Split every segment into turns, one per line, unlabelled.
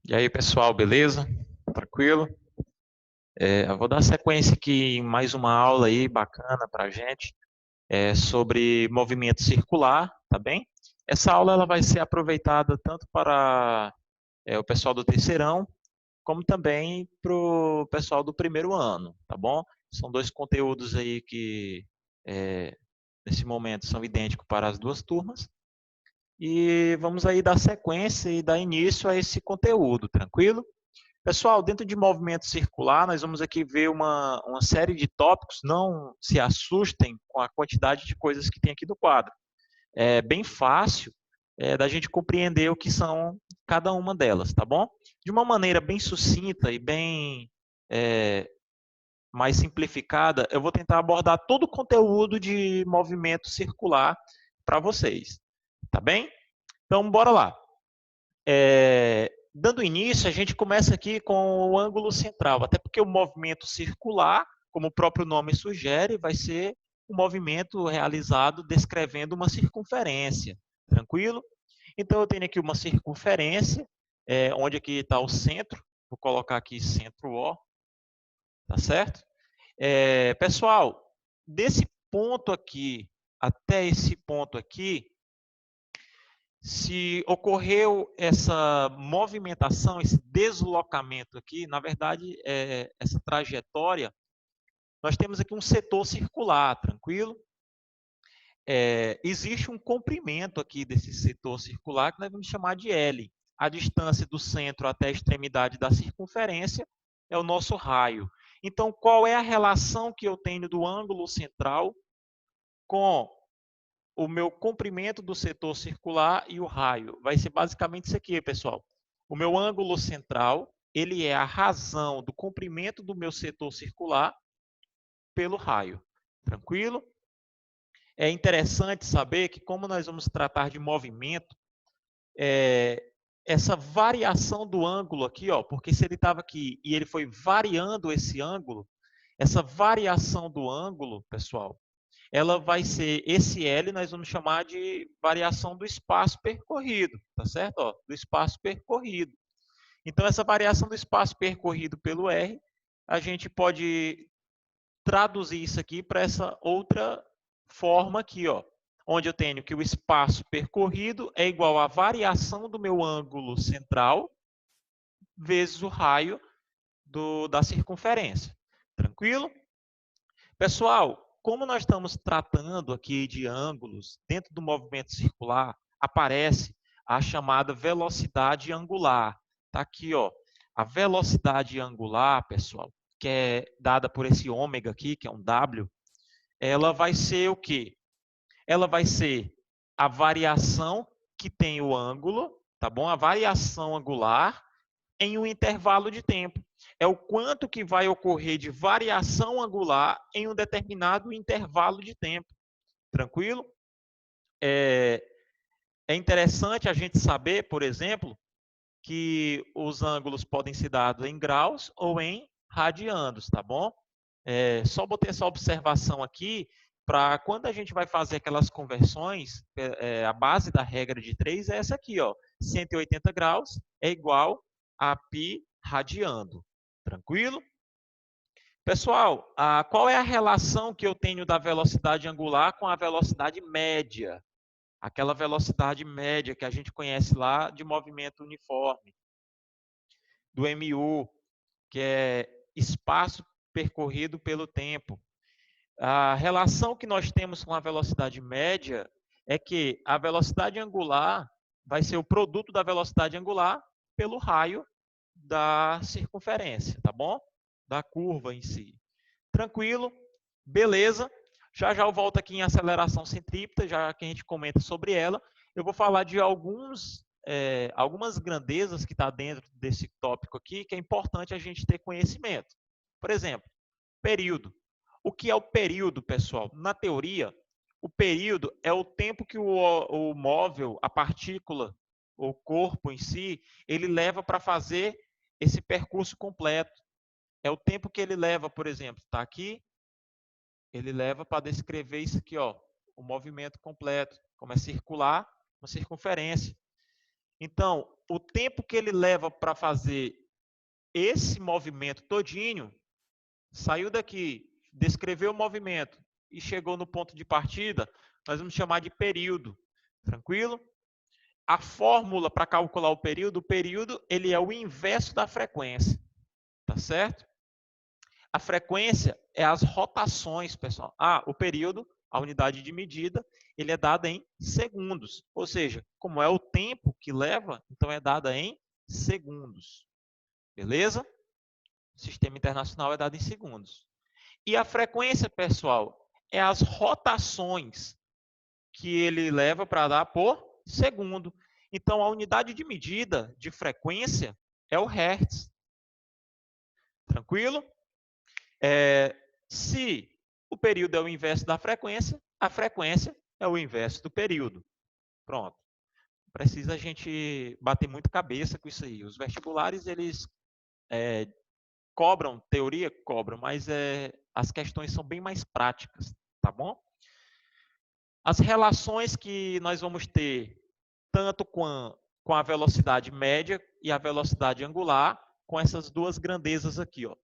E aí, pessoal, beleza? Tranquilo? Eu vou dar sequência aqui em mais uma aula aí bacana para a gente, sobre movimento circular, tá bem? Essa aula ela vai ser aproveitada tanto para o pessoal do terceirão, como também para o pessoal do primeiro ano, tá bom? São dois conteúdos aí que, é, nesse momento, são idênticos para as duas turmas. E vamos aí dar sequência e dar início a esse conteúdo, tranquilo? Pessoal, dentro de movimento circular, nós vamos aqui ver uma série de tópicos. Não se assustem com a quantidade de coisas que tem aqui no quadro. É bem fácil da gente compreender o que são cada uma delas, tá bom? De uma maneira bem sucinta e bem é, mais simplificada, eu vou tentar abordar todo o conteúdo de movimento circular para vocês, tá bem? Então, bora lá. Dando início, a gente começa aqui com o ângulo central, até porque o movimento circular, como o próprio nome sugere, vai ser um movimento realizado descrevendo uma circunferência, tranquilo? Então, eu tenho aqui uma circunferência, onde aqui está o centro, vou colocar aqui centro O, tá certo? Pessoal, desse ponto aqui até esse ponto aqui, se ocorreu essa movimentação, esse deslocamento aqui, na verdade, essa trajetória, nós temos aqui um setor circular, tranquilo? Existe um comprimento aqui desse setor circular que nós vamos chamar de L. A distância do centro até a extremidade da circunferência é o nosso raio. Então, qual é a relação que eu tenho do ângulo central com o meu comprimento do setor circular e o raio? Vai ser basicamente isso aqui, pessoal. O meu ângulo central, ele é a razão do comprimento do meu setor circular pelo raio. Tranquilo? É interessante saber que, como nós vamos tratar de movimento, essa variação do ângulo aqui, ó, porque se ele estava aqui e ele foi variando esse ângulo, essa variação do ângulo, pessoal, ela vai ser, esse L nós vamos chamar de variação do espaço percorrido, tá certo? Ó, do espaço percorrido. Então, essa variação do espaço percorrido pelo R, a gente pode traduzir isso aqui para essa outra forma aqui, ó, onde eu tenho que o espaço percorrido é igual à variação do meu ângulo central vezes o raio da circunferência. Tranquilo? Pessoal, como nós estamos tratando aqui de ângulos, dentro do movimento circular, aparece a chamada velocidade angular. Está aqui, ó, a velocidade angular, pessoal, que é dada por esse ômega aqui, que é um W, ela vai ser o quê? Ela vai ser a variação que tem o ângulo, tá bom? A variação angular em um intervalo de tempo. É o quanto que vai ocorrer de variação angular em um determinado intervalo de tempo. Tranquilo? É, é interessante a gente saber, por exemplo, que os ângulos podem ser dados em graus ou em radianos, tá bom? Só botei essa observação aqui para quando a gente vai fazer aquelas conversões, a base da regra de 3 é essa aqui, ó. 180 graus é igual a π radiando. Tranquilo? Pessoal, qual é a relação que eu tenho da velocidade angular com a velocidade média? Aquela velocidade média que a gente conhece lá de movimento uniforme, do MU, que é espaço percorrido pelo tempo. A relação que nós temos com a velocidade média é que a velocidade angular vai ser o produto da velocidade angular pelo raio da circunferência, tá bom? Da curva em si. Tranquilo? Beleza? Já já eu volto aqui em aceleração centrípeta, já que a gente comenta sobre ela. Eu vou falar de algumas grandezas que está dentro desse tópico aqui, que é importante a gente ter conhecimento. Por exemplo, período. O que é o período, pessoal? Na teoria, o período é o tempo que o móvel, a partícula, o corpo em si, ele leva para fazer esse percurso completo. É o tempo que ele leva, por exemplo, está aqui, ele leva para descrever isso aqui, ó, o movimento completo, como é circular, uma circunferência. Então, o tempo que ele leva para fazer esse movimento todinho, saiu daqui, descreveu o movimento e chegou no ponto de partida, nós vamos chamar de período. Tranquilo? A fórmula para calcular o período ele é o inverso da frequência. Tá certo? A frequência é as rotações, pessoal. O período, a unidade de medida, ele é dado em segundos. Ou seja, como é o tempo que leva, então é dada em segundos. Beleza? O sistema internacional é dado em segundos. E a frequência, pessoal, é as rotações que ele leva para dar por segundo. Então, a unidade de medida de frequência é o Hertz. Tranquilo? Se o período é o inverso da frequência, a frequência é o inverso do período. Pronto. Precisa a gente bater muito cabeça com isso aí. Os vestibulares, eles cobram, teoria cobram, mas as questões são bem mais práticas, tá bom? As relações que nós vamos ter, tanto com a velocidade média e a velocidade angular, com essas duas grandezas aqui, ó.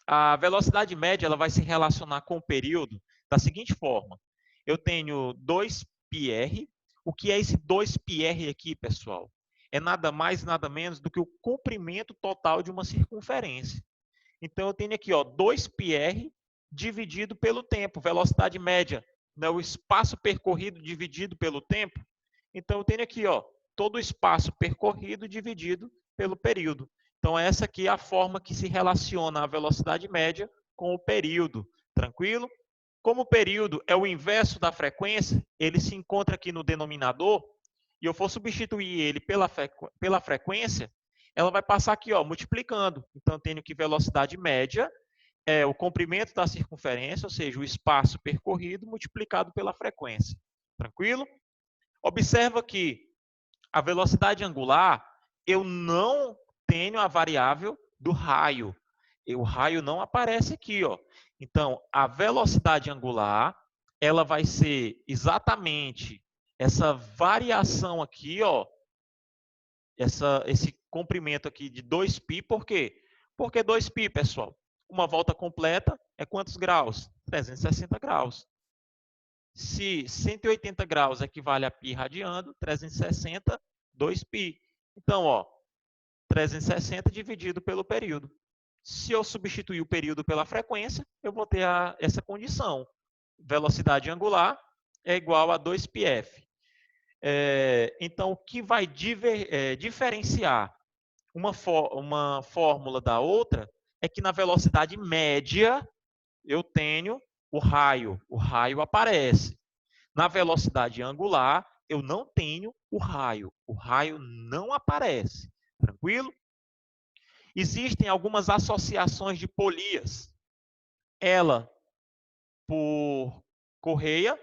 A velocidade média ela vai se relacionar com o período da seguinte forma. Eu tenho 2πr. O que é esse 2πr aqui, pessoal? É nada mais e nada menos do que o comprimento total de uma circunferência. Então, eu tenho aqui 2πr dividido pelo tempo. Velocidade média, né, o espaço percorrido dividido pelo tempo. Então, eu tenho aqui todo o espaço percorrido dividido pelo período. Então, essa aqui é a forma que se relaciona a velocidade média com o período. Tranquilo? Como o período é o inverso da frequência, ele se encontra aqui no denominador, e eu for substituir ele pela frequência, ela vai passar aqui multiplicando. Então, eu tenho que velocidade média é o comprimento da circunferência, ou seja, o espaço percorrido multiplicado pela frequência. Tranquilo? Observa que a velocidade angular, eu não tenho a variável do raio. O raio não aparece aqui, ó. Então, a velocidade angular, ela vai ser exatamente essa variação aqui, ó. Esse comprimento aqui de 2π, por quê? Porque 2π, pessoal, uma volta completa é quantos graus? 360 graus. Se 180 graus equivale a π radiando, 360, 2π. Então, 360 dividido pelo período. Se eu substituir o período pela frequência, eu vou ter essa condição. Velocidade angular é igual a 2πf. Então, o que vai diferenciar uma fórmula da outra é que na velocidade média eu tenho o raio. O raio aparece. Na velocidade angular, eu não tenho o raio. O raio não aparece. Tranquilo? Existem algumas associações de polias. Ela por correia,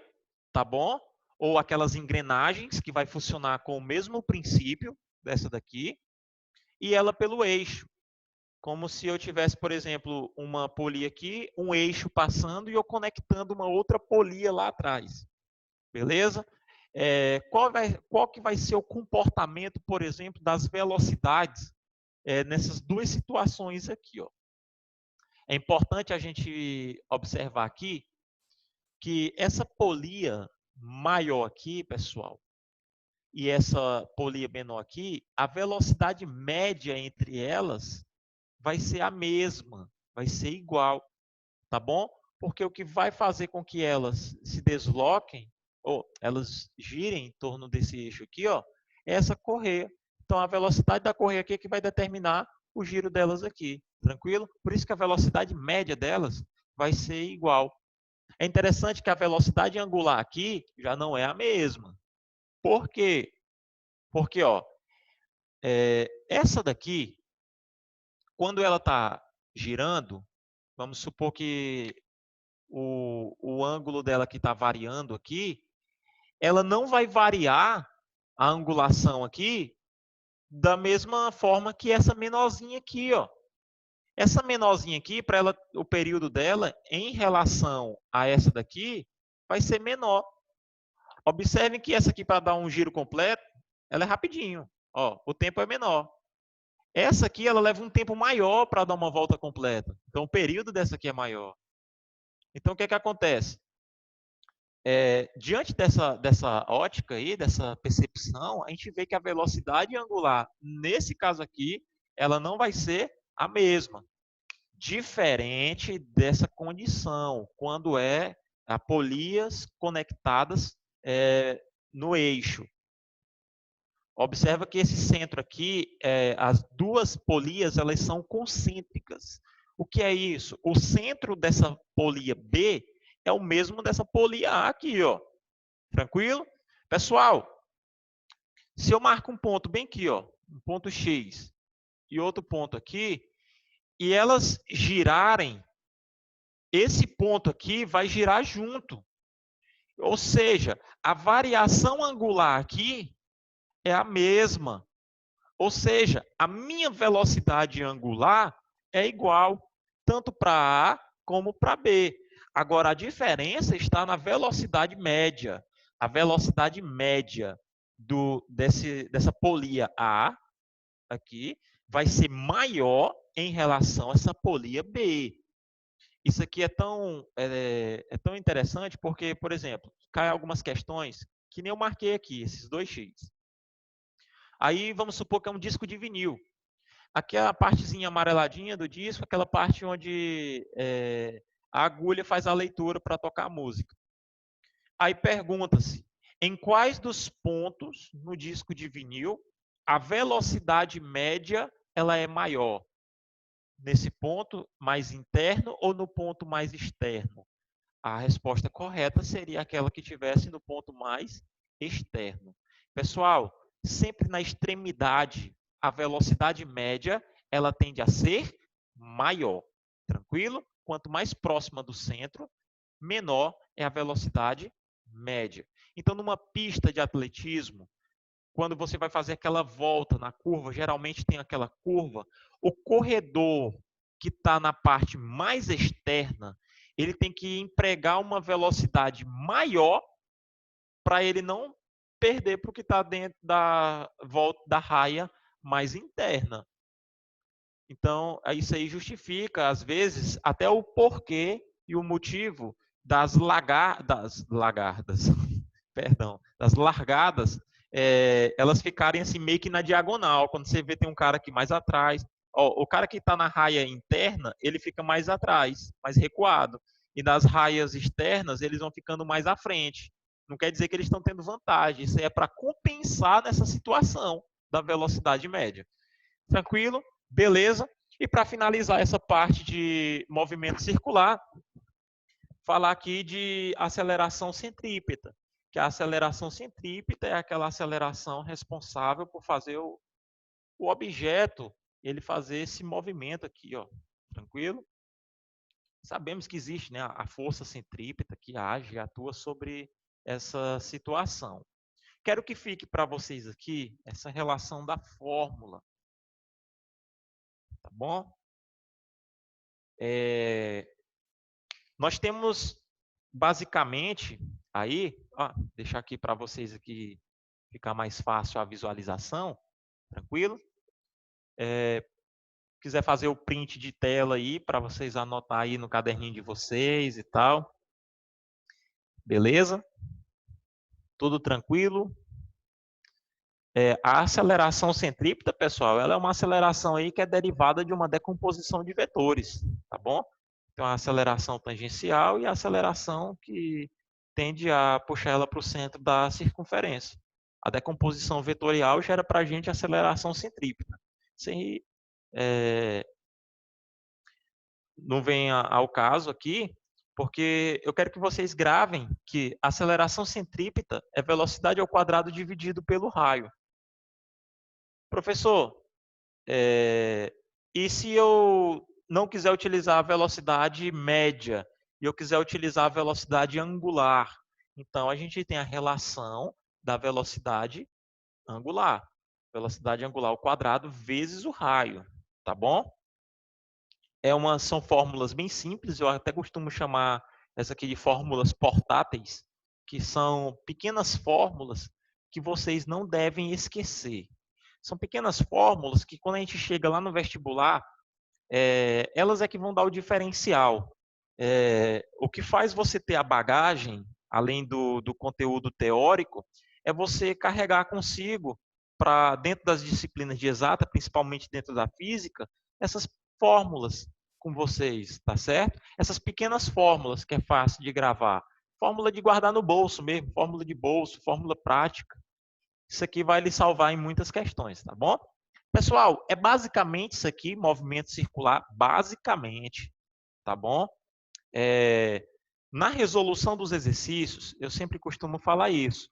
tá bom? Ou aquelas engrenagens que vai funcionar com o mesmo princípio dessa daqui. E ela pelo eixo. Como se eu tivesse, por exemplo, uma polia aqui, um eixo passando e eu conectando uma outra polia lá atrás. Beleza? Qual que vai ser o comportamento, por exemplo, das velocidades nessas duas situações aqui? Ó. É importante a gente observar aqui que essa polia maior aqui, pessoal, e essa polia menor aqui, a velocidade média entre elas vai ser a mesma, vai ser igual, tá bom? Porque o que vai fazer com que elas se desloquem, ou elas girem em torno desse eixo aqui, ó, é essa correia. Então, a velocidade da correia aqui é que vai determinar o giro delas aqui, tranquilo? Por isso que a velocidade média delas vai ser igual. É interessante que a velocidade angular aqui já não é a mesma. Por quê? Porque, essa daqui, quando ela está girando, vamos supor que o ângulo dela que está variando aqui, ela não vai variar a angulação aqui da mesma forma que essa menorzinha aqui, ó. Essa menorzinha aqui, para ela, o período dela, em relação a essa daqui, vai ser menor. Observem que essa aqui, para dar um giro completo, ela é rapidinho. Ó, o tempo é menor. Essa aqui, ela leva um tempo maior para dar uma volta completa. Então, o período dessa aqui é maior. Então, o que é que acontece? Diante dessa ótica aí, dessa percepção, a gente vê que a velocidade angular, nesse caso aqui, ela não vai ser a mesma. Diferente dessa condição, quando é polias conectadas no eixo. Observa que esse centro aqui, as duas polias, elas são concêntricas. O que é isso? O centro dessa polia B é o mesmo dessa polia A aqui, ó. Tranquilo? Pessoal, se eu marco um ponto bem aqui, ó, um ponto X, e outro ponto aqui, e elas girarem, esse ponto aqui vai girar junto. Ou seja, a variação angular aqui é a mesma. Ou seja, a minha velocidade angular é igual tanto para A como para B. Agora, a diferença está na velocidade média. A velocidade média dessa polia A aqui vai ser maior em relação a essa polia B. Isso aqui é tão interessante porque, por exemplo, cai algumas questões que nem eu marquei aqui, esses 2x. Aí vamos supor que é um disco de vinil. Aqui é a partezinha amareladinha do disco, aquela parte onde a agulha faz a leitura para tocar a música. Aí pergunta-se, em quais dos pontos no disco de vinil a velocidade média ela é maior? Nesse ponto mais interno ou no ponto mais externo? A resposta correta seria aquela que tivesse no ponto mais externo. Pessoal, sempre na extremidade, a velocidade média ela tende a ser maior. Tranquilo? Quanto mais próxima do centro, menor é a velocidade média. Então, numa pista de atletismo, quando você vai fazer aquela volta na curva, geralmente tem aquela curva, o corredor que está na parte mais externa, ele tem que empregar uma velocidade maior para ele não perder para o que está dentro da volta da raia mais interna. Então, isso aí justifica, às vezes, até o porquê e o motivo das lagardas, perdão, das largadas, elas ficarem assim meio que na diagonal. Quando você vê tem um cara aqui mais atrás, ó, o cara que está na raia interna, ele fica mais atrás, mais recuado. E nas raias externas, eles vão ficando mais à frente. Não quer dizer que eles estão tendo vantagem, isso aí é para compensar nessa situação da velocidade média. Tranquilo? Beleza? E para finalizar essa parte de movimento circular, falar aqui de aceleração centrípeta, que a aceleração centrípeta é aquela aceleração responsável por fazer o objeto ele fazer esse movimento aqui, ó. Tranquilo? Sabemos que existe, né, a força centrípeta que age e atua sobre essa situação. Quero que fique para vocês aqui essa relação da fórmula, tá bom? Nós temos basicamente aí, ó, deixar aqui para vocês aqui ficar mais fácil a visualização, tranquilo? Quiser fazer o print de tela aí para vocês anotar aí no caderninho de vocês e tal. Beleza? Tudo tranquilo? A aceleração centrípeta, pessoal, ela é uma aceleração aí que é derivada de uma decomposição de vetores, tá bom? Então, a aceleração tangencial e a aceleração que tende a puxar ela para o centro da circunferência. A decomposição vetorial gera para a gente aceleração centrípeta. Isso aí não vem ao caso aqui, porque eu quero que vocês gravem que a aceleração centrípeta é velocidade ao quadrado dividido pelo raio. Professor, e se eu não quiser utilizar a velocidade média e eu quiser utilizar a velocidade angular? Então, a gente tem a relação da velocidade angular. Velocidade angular ao quadrado vezes o raio, tá bom? São fórmulas bem simples, eu até costumo chamar essa aqui de fórmulas portáteis, que são pequenas fórmulas que vocês não devem esquecer. São pequenas fórmulas que quando a gente chega lá no vestibular, elas é que vão dar o diferencial. O que faz você ter a bagagem, além do conteúdo teórico, é você carregar consigo, para dentro das disciplinas de exata, principalmente dentro da física, essas fórmulas com vocês, tá certo? Essas pequenas fórmulas que é fácil de gravar. Fórmula de guardar no bolso mesmo, fórmula de bolso, fórmula prática. Isso aqui vai lhe salvar em muitas questões, tá bom? Pessoal, é basicamente isso aqui, movimento circular, basicamente, tá bom? Na resolução dos exercícios, eu sempre costumo falar isso.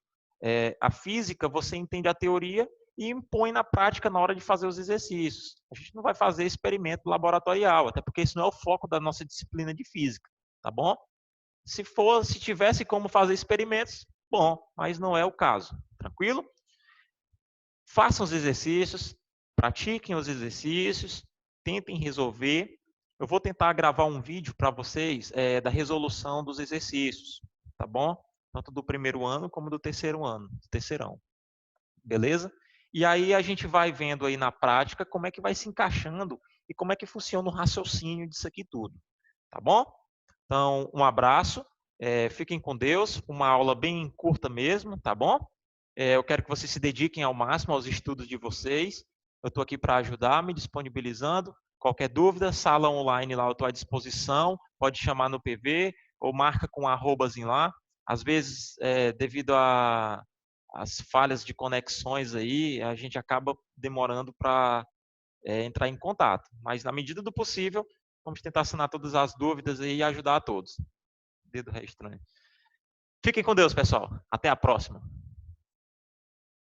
A física, você entende a teoria e impõe na prática na hora de fazer os exercícios. A gente não vai fazer experimento laboratorial, até porque isso não é o foco da nossa disciplina de física, tá bom? Se tivesse como fazer experimentos, bom, mas não é o caso, tranquilo? Façam os exercícios, pratiquem os exercícios, tentem resolver. Eu vou tentar gravar um vídeo para vocês da resolução dos exercícios, tá bom? Tanto do primeiro ano como do terceiro ano, terceirão. Beleza? E aí a gente vai vendo aí na prática como é que vai se encaixando e como é que funciona o raciocínio disso aqui tudo. Tá bom? Então, um abraço, fiquem com Deus, uma aula bem curta mesmo, tá bom? Eu quero que vocês se dediquem ao máximo aos estudos de vocês. Eu estou aqui para ajudar, me disponibilizando. Qualquer dúvida, sala online lá eu estou à disposição. Pode chamar no PV ou marca com arrobas em lá. Às vezes, devido às falhas de conexões aí, a gente acaba demorando para entrar em contato. Mas na medida do possível, vamos tentar sanar todas as dúvidas e ajudar a todos. Dedo ré estranho. Fiquem com Deus, pessoal. Até a próxima.